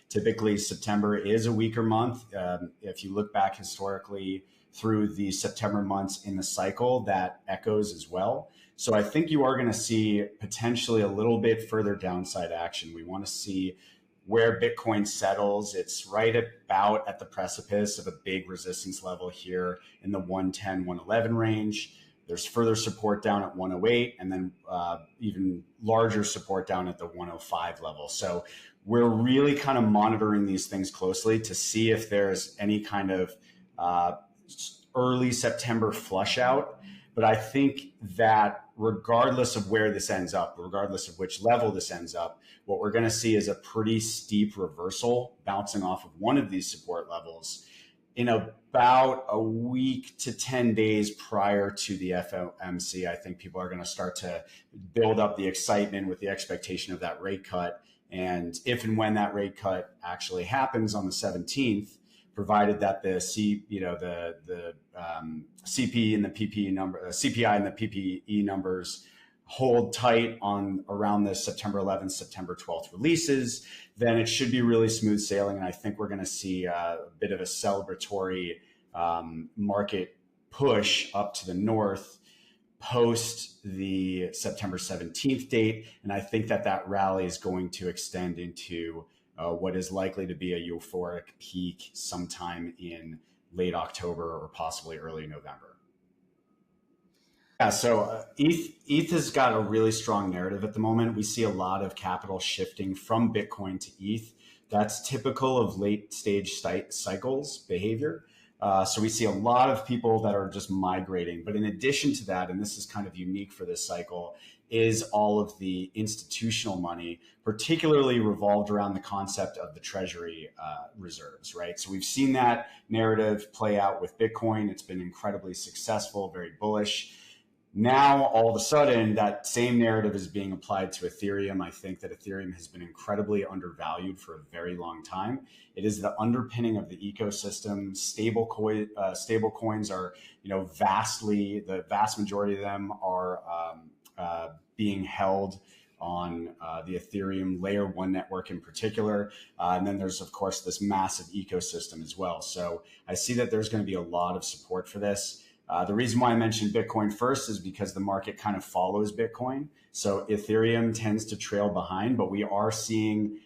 Typically, September is a weaker month. If you look back historically through the September months in the cycle, that echoes as well. So I think you are going to see potentially a little bit further downside action. We want to see where Bitcoin settles. It's right about at the precipice of a big resistance level here in the 110, 111 range. There's further support down at 108, and then even larger support down at the 105 level. So we're really kind of monitoring these things closely to see if there's any kind of uh, early September flush out. But I think that regardless of where this ends up, regardless of which level this ends up, what we're going to see is a pretty steep reversal bouncing off of one of these support levels in about a week to 10 days prior to the FOMC. I think people are going to start to build up the excitement with the expectation of that rate cut. And if and when that rate cut actually happens on the 17th, provided that the CP and the PPE number, CPI and the PPE numbers hold tight on around the September 11th, September 12th releases, then it should be really smooth sailing. And I think we're going to see a bit of a celebratory market push up to the north post the September 17th date. And I think that that rally is going to extend into what is likely to be a euphoric peak sometime in late October or possibly early November. Yeah, so ETH has got a really strong narrative at the moment. We see a lot of capital shifting from Bitcoin to ETH. That's typical of late stage cycles behavior. So we see a lot of people that are just migrating. But in addition to that, and this is kind of unique for this cycle, is all of the institutional money, particularly revolved around the concept of the treasury reserves, right? So we've seen that narrative play out with Bitcoin. It's been incredibly successful, very bullish. Now, all of a sudden, that same narrative is being applied to Ethereum. I think that Ethereum has been incredibly undervalued for a very long time. It is the underpinning of the ecosystem. Stable coins are, the vast majority of them are being held on the Ethereum layer one network in particular. And then there's, of course, this massive ecosystem as well. So I see that there's going to be a lot of support for this. The reason why I mentioned Bitcoin first is because the market kind of follows Bitcoin. So Ethereum tends to trail behind, but we are seeing